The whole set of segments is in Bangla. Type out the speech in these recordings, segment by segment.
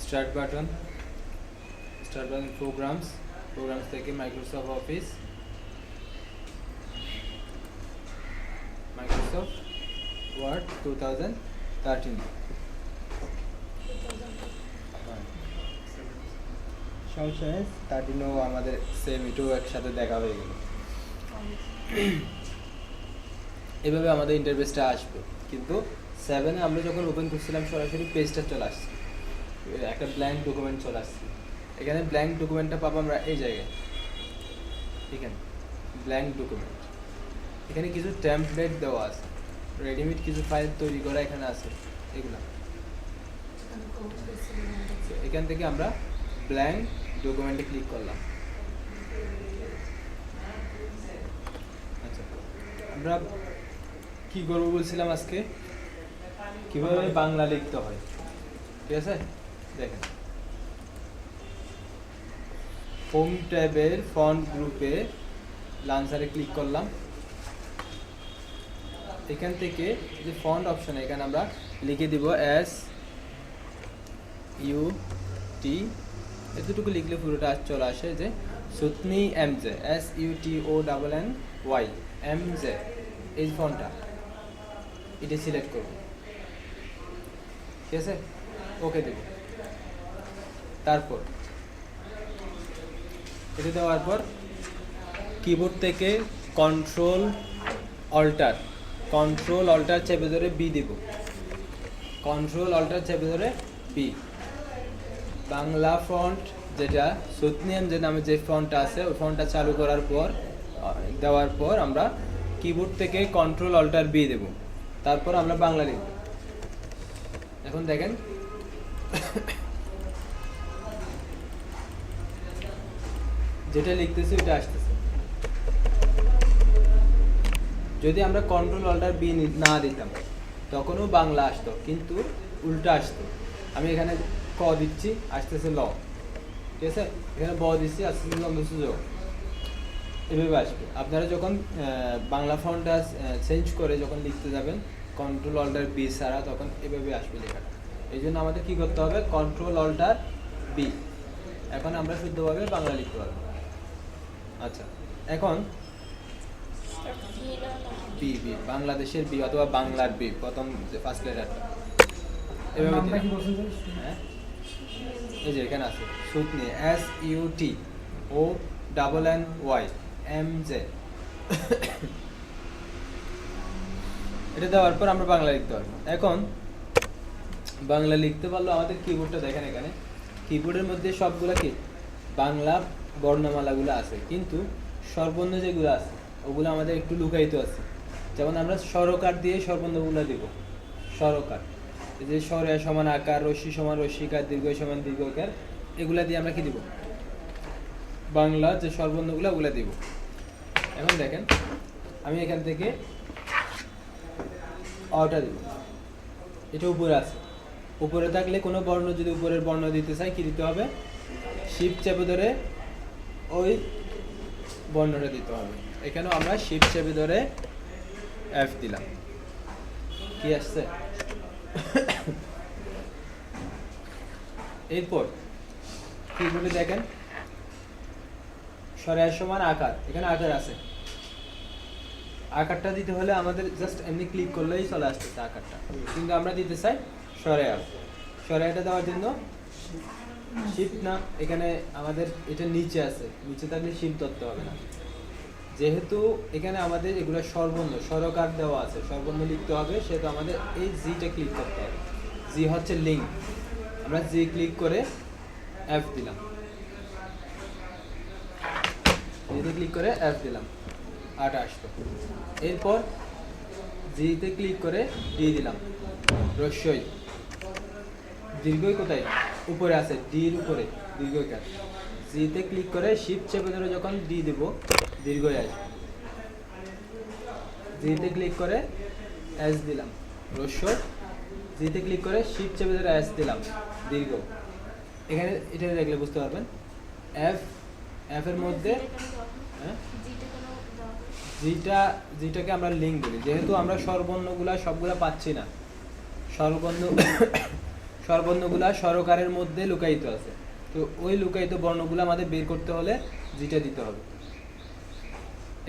স্টার্ট বাটন প্রোগ্রামস থেকে মাইক্রোসফট অফিস, মাইক্রোসফট ওয়ার্ড 2013। সমস্যা নেই, 13ও আমাদের সেম, এটাও একসাথে দেখা হয়ে গেল। এভাবে আমাদের ইন্টারফেসটা আসবে, কিন্তু 7-এ আমরা যখন ওপেন করছিলাম সরাসরি পেজটা চলে আসছে, একটা ব্ল্যাঙ্ক ডকুমেন্ট চলে আসছে। এখানে ব্ল্যাঙ্ক ডকুমেন্টটা পাবো আমরা এই জায়গায়, এখানে ব্ল্যাঙ্ক ডকুমেন্ট। এখানে কিছু টেমপ্লেট দেওয়া আছে, রেডিমেড কিছু ফাইল তৈরি করা এখানে আছে, এগুলা। এখান থেকে আমরা ব্ল্যাঙ্ক ডকুমেন্টে ক্লিক করলাম। আচ্ছা, আমরা কি করবো বলছিলাম আজকে, কিভাবে বাংলা লিখতে হয়, ঠিক আছে? দেখেন, হোম ট্যাবের ফন্ট গ্রুপে লাঞ্চারে ক্লিক করলাম। এখান থেকে যে ফন্ট অপশন, এখানে আমরা লিখে দিব SUT, এতটুকু লিখলে পুরোটা চলে আসে, যে সুতনি MJ, SUTONNY MJ, এই ফন্টটা এটা সিলেক্ট করব, ঠিক আছে? ওকে দেব। তারপর এটা দেওয়ার পর কিবোর্ড থেকে কন্ট্রোল অল্টার চেপে ধরে বি দিব, কন্ট্রোল অল্টার চেপে ধরে বি। বাংলা ফন্ট যেটা সুতনিয়াম যে নামে যে ফন্টটা আছে, ওই ফন্টটা চালু করার পর দেওয়ার পর আমরা কিবোর্ড থেকে কন্ট্রোল অল্টার বি দেব, তারপর আমরা বাংলা লিখব। এখন দেখেন যেটা লিখতেছি ওটা আসতেছে। যদি আমরা কন্ট্রোল অল্টার বি না দিতাম তখনও বাংলা আসতো, কিন্তু উল্টা আসতো। আমি এখানে ক দিচ্ছি, আসতেছে ল, ঠিক আছে? এখানে ব দিচ্ছি, আসতেছে ল, এভাবে আসবে। আপনারা যখন বাংলা ফন্টটা চেঞ্জ করে যখন লিখতে যাবেন কন্ট্রোল অল্টার বি ছাড়া, তখন এভাবে আসবে লেখাটা। এই জন্য আমাদের কী করতে হবে, কন্ট্রোল অল্টার বি। এখন আমরা শুদ্ধভাবে বাংলা লিখতে পারবো। আচ্ছা, এখন বি, বাংলাদেশের বি অথবা বাংলার বি, প্রথম যে ফার্স্ট লেটারটা এভাবে দিলাম। হ্যাঁ, এই যে এখানে আছে সুতনি, SUTONNY MJ। এটা দেওয়ার পর আমরা বাংলা লিখতে পারবো। এখন বাংলা লিখতে পারলো, আমাদের কিবোর্ডটা দেখেন, এখানে কিবোর্ডের মধ্যে সবগুলা কি বাংলা বর্ণমালাগুলো আছে, কিন্তু স্বরবর্ণ যেগুলো আছে ওগুলো আমাদের একটু লুকায়িত আছে। যেমন আমরা স্বরকার দিয়ে স্বরবর্ণগুলো দিব, স্বরকার, এই যে স্বরে সমান আকার, রশ্মি সমান রশ্মিকার, দীর্ঘ সমান দীর্ঘকার, এগুলা দিয়ে আমরা কি দিব, বাংলা যে স্বরবর্ণগুলো ওগুলা দিব। এখন দেখেন, আমি এখান থেকে অটা দিব, এটা উপরে আছে। উপরে থাকলে কোনো বর্ণ যদি উপরের বর্ণ দিতে চাই, কি দিতে হবে, শিফট চেপে ধরে ওই বর্ণটা দিতে হবে। এখানেও আমরা শিফট চেপে ধরে F দিলাম, কি আসছে? এরপর কিবোর্ডে দেখেন সরেয়ার সমান আকার, এখানে আকার আছে। আকারটা দিতে হলে আমাদের জাস্ট এমনি ক্লিক করলেই চলে আসতেছে আকারটা, কিন্তু আমরা দিতে চাই সরেয়া। সরেয়াটা দেওয়ার জন্য শিফট না, এখানে আমাদের এটা নিচে আছে, নিচে থাকলে শিফট ধরতে হবে না। যেহেতু এখানে আমাদের এগুলো স্বরবর্ণ, স্বরকার দেওয়া আছে, স্বরবর্ণ লিখতে হবে, সেহেতু আমাদের এই জিটা ক্লিক করতে হবে। জি হচ্ছে লিঙ্ক, আমরা জি ক্লিক করে F দিলাম, জিতে ক্লিক করে F দিলাম, আটা আসতো। এরপর জিতে ক্লিক করে ডি দিলাম, রস্যই। দীর্ঘই কোথায়, উপরে আছে, ডির উপরে দীর্ঘকার। জিতে ক্লিক করে শিফট চেপে ধরে যখন ডি দেব, দীর্ঘই আসবে। জিতে ক্লিক করে এস দিলাম, রস্য। জিতে ক্লিক করে শিফট চেপে ধরে এস দিলাম, দীর্ঘ। এখানে এটা দেখলে বুঝতে পারবেন, এফ এর মধ্যে জিটাকে আমরা লিঙ্ক বলি, যেহেতু আমরা স্বরবর্ণগুলা সবগুলা পাচ্ছি না, স্বরবর্ণগুলা স্বরকারের মধ্যে লুকায়িত আছে। তো ওই লুকায়িত বর্ণগুলো আমাদের বের করতে হলে জিটা দিতে হবে।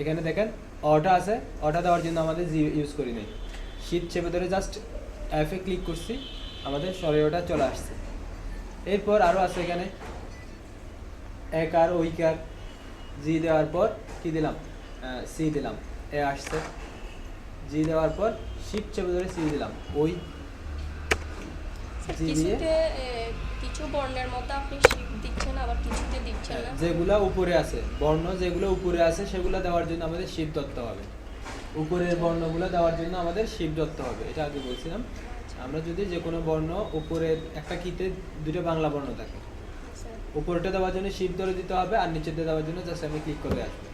এখানে দেখেন অটা আছে, অটা দেওয়ার জন্য আমাদের জি ইউজ করি নাই, শিফট চেপে ধরে জাস্ট এফে ক্লিক করছি, আমাদের স্বরেয়টা চলে আসছে। এরপর আরও আছে এখানে একার ওইকার, জি দেওয়ার পর কি দিলাম, সি দিলাম, এ আসছে, জি দেওয়ার পর শিফট চেপে ধরে সি দিলাম, ওই জি দিয়ে কিছু বর্ণের মধ্যে আপনি শিফট দিচ্ছেন, আবার কিছুতে দিচ্ছেন না। যেগুলা উপরে আছে বর্ণ, যেগুলো উপরে আছে সেগুলো দেওয়ার জন্য আমাদের শিফট ধরতে হবে, উপরের বর্ণগুলো দেওয়ার জন্য আমাদের শিফট ধরতে হবে। এটা আগে বলছিলাম। আমরা যদি যে কোনো বর্ণ উপরের একটা কিতে দুটো বাংলা বর্ণ থাকে, উপরেটা দেওয়ার জন্য শিফট ধরে দিতে হবে, আর নিচেটা দেওয়ার জন্য জাস্ট আমি ক্লিক করে আসবো।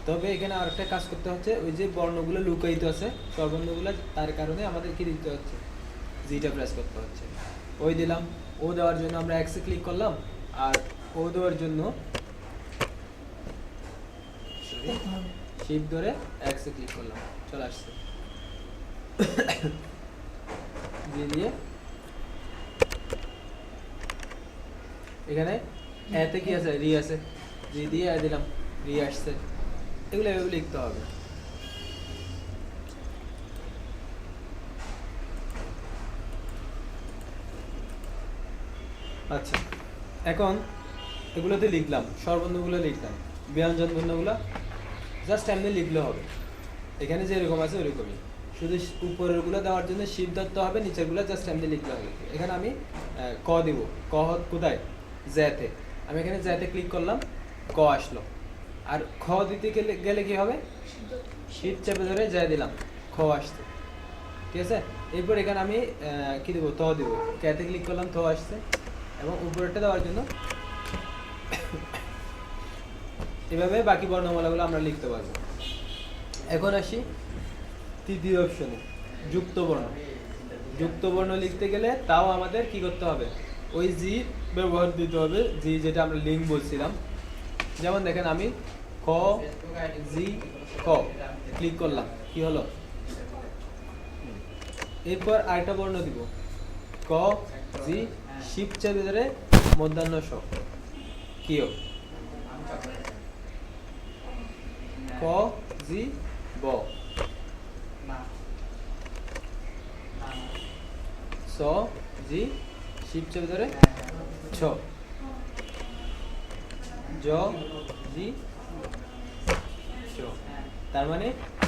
তবে এখানে আরেকটা কাজ করতে হচ্ছে, ওই যে বর্ণগুলো লুকায়িত আছে স্বরবর্ণগুলো, তার কারণে আমাদের কি দিতে হচ্ছে, জিটা প্রেস করতে হচ্ছে। ওই দিলাম, ও দেওয়ার জন্য আমরা এক্সে ক্লিক করলাম, আর ও দেওয়ার জন্য শিফট ধরে এক্সে ক্লিক করলাম, চলে আসছে। দিয়ে দিয়ে এখানে এতে কি আছে, রি আছে, রি দিয়ে এ দিলাম, রি আসছে। এগুলো এভাবে লিখতে হবে। আচ্ছা, এখন এগুলোতে লিখলাম, স্বরবর্ণগুলো লিখলাম, ব্যঞ্জন বর্ণগুলো জাস্ট এমনি লিখলে হবে। এখানে যেরকম আছে ওইরকমই, শুধু উপরেরগুলো দেওয়ার জন্য শিফট ধরতে হবে, নিচেরগুলো জাস্ট এমনি লিখলে হবে। এখানে আমি ক দিব, ক কোথায়, জ্যাতে, আমি এখানে জ্যাতে ক্লিক করলাম, ক আসলো। আর খ দিতে গেলে গেলে কি হবে, শিফট চেপে ধরে জ্যা দিলাম, খ আসছে। ঠিক আছে, এরপর এখানে আমি কি দেবো, ত দিব, ক্যাতে ক্লিক করলাম, থ আসছে। এবং উপরেরটা দেওয়ার জন্য এভাবে বাকি বর্ণমালাগুলো আমরা লিখতে পারবো। এখন আসি তৃতীয় অপশনে, যুক্ত বর্ণ। যুক্ত বর্ণ লিখতে গেলে তাও আমাদের কি করতে হবে, ওই জি ব্যবহার দিতে হবে, জি যেটা আমরা লিঙ্ক বলছিলাম। যেমন দেখেন আমি ক জি ক ক্লিক করলাম, কি হলো, এরপর আরেকটা বর্ণ দিব, ক জি শিফট চেপে ধরে মধ্যাহ্ন স, কিও, ক জি ব, স জি শিফট চেপে ধরে ছ, জ জি চ। তার মানে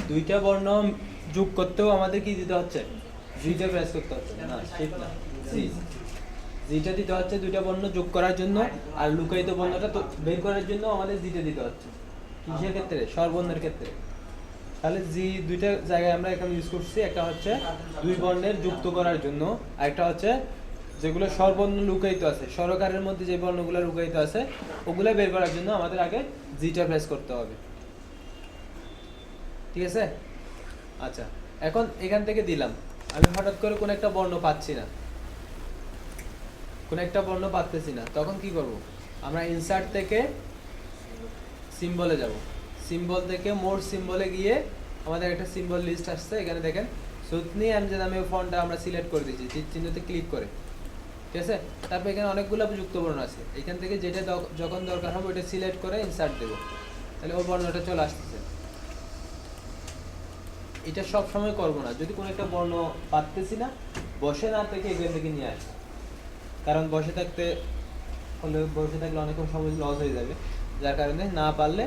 দুইটা বর্ণ যোগ করতেও আমাদের কি দিতে হচ্ছে, জিটা প্রেস করতে হচ্ছে, না শিফট না, জি, জিটা দিতে হচ্ছে দুইটা বর্ণ যোগ করার জন্য, আর লুকায়িত বর্ণটা তো বের করার জন্য আমাদের জিটা দিতে হচ্ছে। কিসের ক্ষেত্রে, স্বরবর্ণের ক্ষেত্রে। তাহলে জি দুইটা জায়গায় আমরা এখানে ইউজ করছি, একটা হচ্ছে দুই বর্ণের যুক্ত করার জন্য, আর একটা হচ্ছে যেগুলো স্বরবর্ণ লুকায়িত আছে, স্বরকারের মধ্যে যে বর্ণগুলো লুকায়িত আছে ওগুলো বের করার জন্য আমাদের আগে জিটা প্রেস করতে হবে। ঠিক আছে, আচ্ছা, এখন এখান থেকে দিলাম, আমি হঠাৎ করে কোন একটা বর্ণ পাচ্ছি না, কোন একটা বর্ণ পাচ্ছি না, তখন কি করব, আমরা ইনসার্ট থেকে সিম্বলে যাব, সিম্বল থেকে মোর সিম্বলে গিয়ে আমাদের একটা সিম্বল লিস্ট আসছে, এখানে দেখেন সুতনি এমজে নামে ফন্টটা আমরা সিলেক্ট করে দিয়েছি তীর চিহ্নতে ক্লিক করে। ঠিক আছে, তারপর এখানে অনেকগুলো যুক্ত বর্ণ আছে, এখান থেকে যেটা যখন দরকার হবে ওটা সিলেক্ট করে ইনসার্ট দেব, তাহলে ওই বর্ণটা চলে আসতেছে। এটা সব সময় করবো না, যদি কোনো একটা বর্ণ পাচ্ছি না, বসে না থেকে এখান থেকে নিয়ে আসি, কারণ বসে থাকলে অনেক সময় লস হয়ে যাবে, যার কারণে না পারলে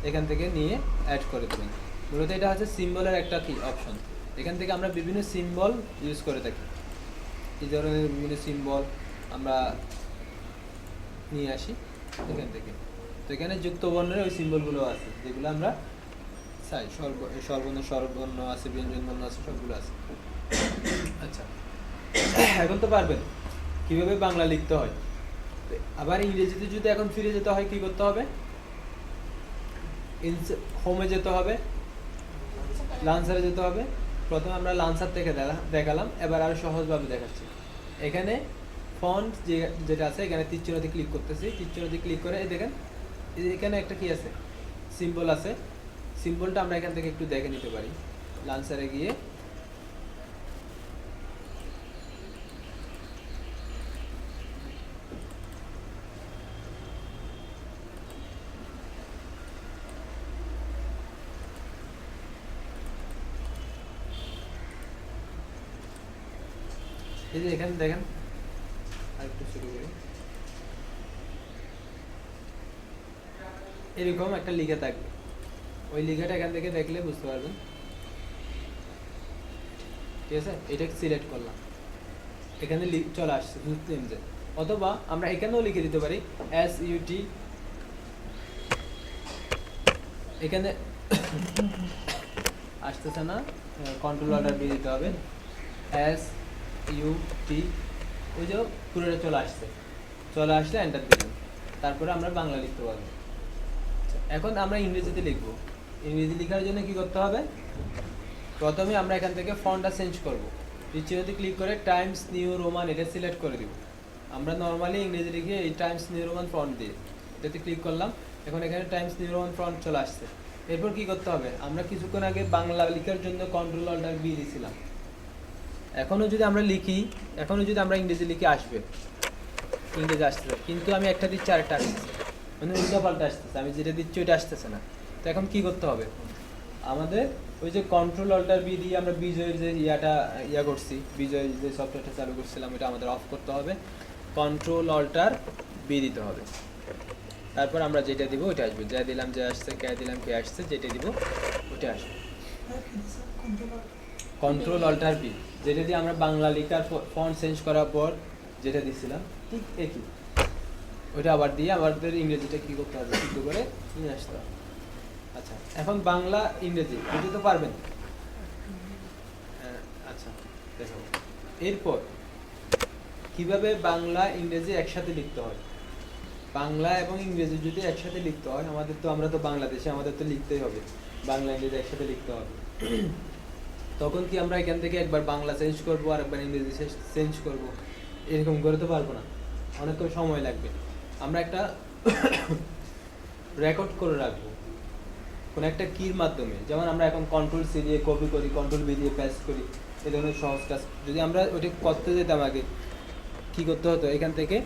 এখান থেকে নিয়ে অ্যাড করে দেবেন। মূলত এটা হচ্ছে সিম্বলের একটা কি অপশন, এখান থেকে আমরা বিভিন্ন সিম্বল ইউজ করে থাকি, এই ধরনের বিভিন্ন সিম্বল আমরা নিয়ে আসি এখান থেকে। তো এখানে যুক্ত বর্ণের ওই সিম্বলগুলো আছে যেগুলো আমরা চাই, স্বরবর্ণ স্বরবর্ণ আছে, ব্যঞ্জন বর্ণ আছে, সবগুলো আছে। আচ্ছা, এখন তো পারবেন কিভাবে বাংলা লিখতে হয়। আবার ইংরেজিতে যদি এখন ফিরে যেতে হয় কি করতে হবে, হোমে যেতে হবে, লান্সারে যেতে হবে। প্রথমে আমরা লান্সার থেকে দেখালাম, এবার আরো সহজভাবে দেখাচ্ছি। এখানে ফন্ট যেটা আছে, এখানে তীর চিহ্নতে ক্লিক করতেছি, তীর চিহ্নতে ক্লিক করে দেখেন এখানে একটা কি আছে, সিম্বল আছে। সিম্বলটা আমরা এখান থেকে একটু দেখে নিতে পারি, লান্সারে গিয়ে এই যে এখানে দেখেন, আরেকটু শুরু করি। এরকম একটা লিখে থাকবে, ওই লিখাটা এখান থেকে দেখলে বুঝতে পারবেন। ঠিক আছে, এটা সিলেক্ট করলাম, এখানে চলে আসছে যে, অথবা আমরা এখানেও লিখে দিতে পারি SUT, এখানে আসতেছে না, কন্ট্রোল অর্ডার দিয়ে দিতে হবে, SUT, ওই যে পুরোটা চলে আসছে, চলে আসলে এন্টার দিলাম, তারপরে আমরা বাংলা লিখতে পারবো। এখন আমরা ইংরেজিতে লিখবো। ইংরেজি লেখার জন্য কি করতে হবে, প্রথমে আমরা এখান থেকে ফন্টটা চেঞ্জ করব। পিছিয়ে ক্লিক করে টাইমস নিউ রোমান এটা সিলেক্ট করে দিব। আমরা নর্মালি ইংরেজি লিখে এই টাইমস নিউ রোমান ফন্ট দিয়ে এটাতে ক্লিক করলাম, এখন এখানে টাইমস নিউ রোমান ফন্ট চলে আসছে। এরপর কি করতে হবে, আমরা কিছুক্ষণ আগে বাংলা লেখার জন্য কন্ট্রোল অল্টার বি দিয়েছিলাম, এখনও যদি আমরা লিখি, এখনও যদি আমরা ইংরেজি লিখে আসবে, ইংরেজি আসতেছে, কিন্তু আমি একটা দিচ্ছি আরেকটা আসতেছে, মানে উল্টা পাল্টা আসতেছে, আমি যেটা দিচ্ছি ওইটা আসতেছে না। তো এখন কি করতে হবে, আমাদের ওই যে কন্ট্রোল অল্টার বি দিয়ে আমরা বিজয়ের যে ইয়া করছি, বিজয়ের যে সফটওয়্যারটা চালু করছিলাম এটা আমাদের অফ করতে হবে, কন্ট্রোল অল্টার বি দিতে হবে। তারপর আমরা যেটা দিব ওইটা আসবে, যা দিলাম যে আসছে, কে দিলাম কে আসছে, যেটা দিব ওইটা আসবে। কন্ট্রোল অল্টার বি, যেটা দিয়ে আমরা বাংলা লেখার ফন্ট চেঞ্জ করার পর যেটা দিছিলাম ঠিক একই, ওইটা আবার দিয়ে আমাদের ইংরেজিটা কি করতে হবে, শুদ্ধ করে নিয়ে আসতে হবে। আচ্ছা, এখন বাংলা ইংরেজি বুঝতে তো পারবেন। আচ্ছা দেখো, এরপর কিভাবে বাংলা ইংরেজি একসাথে লিখতে হয়। বাংলা এবং ইংরেজি যদি একসাথে লিখতে হয়, আমরা তো বাংলাদেশে, আমাদের তো লিখতেই হবে, বাংলা ইংরেজি একসাথে লিখতে হবে। তখন কি আমরা এখান থেকে একবার বাংলা চেঞ্জ করবো আর একবার ইংরেজি চেঞ্জ করবো, এরকম করে তো পারবো না, অনেকক্ষণ সময় লাগবে। আমরা একটা রেকর্ড করে রাখবো কোনো একটা কির মাধ্যমে, যেমন আমরা এখন কন্ট্রোল সি দিয়ে কপি করি, কন্ট্রোল বি দিয়ে পেস্ট করি, এই ধরনের সহজ কাজ। যদি আমরা ওটা করতে যেতাম আগে, কী করতে হতো, এখান থেকে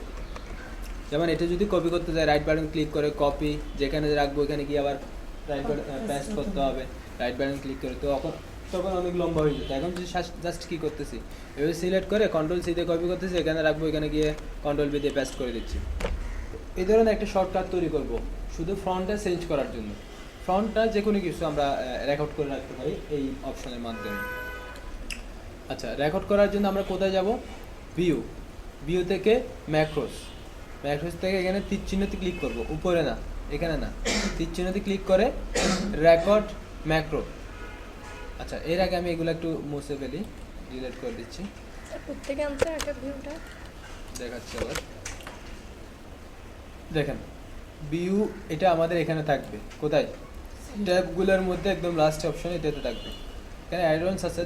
যেমন এটা যদি কপি করতে যায়, রাইট বাটন ক্লিক করে কপি, যেখানে রাখবো এখানে গিয়ে আবার রাইট বাটন পেস্ট করতে হবে, রাইট বাটন ক্লিক করে, তো তখন অনেক লম্বা হয়ে যেত। এখন যদি জাস্ট কী করতেছি, এভাবে সিলেক্ট করে কন্ট্রোল সি দিয়ে কপি করতেছি, এখানে রাখবো, এখানে গিয়ে কন্ট্রোল বি দিয়ে পেস্ট করে দিচ্ছি। এই ধরনের একটা শর্টকাট তৈরি করব শুধু ফ্রন্টটা চেঞ্জ করার জন্য। ফ্রন্টটা যে কোনো কিছু আমরা রেকর্ড করে রাখতে পারি এই অপশনের মাধ্যমে। আচ্ছা, রেকর্ড করার জন্য আমরা কোথায় যাব, ভিউ থেকে ম্যাক্রোস থেকে এখানে তীর চিহ্নতে ক্লিক করব, উপরে না, এখানে না, তীর চিহ্নতে ক্লিক করে রেকর্ড ম্যাক্রো। আচ্ছা, এর আগে আমি এগুলো একটু মুছে ফেলি, ডিলিট করে দিচ্ছি, প্রত্যেকে আনতে একটা ভিউটা দেখাচ্ছি আবার। দেখেন ভিউ এটা আমাদের এখানে থাকবে, কোথায়, ট্যাবগুলোর মধ্যে একদম লাস্ট অপশন এটাতে থাকবে, এখানে অ্যাডভান্স আছে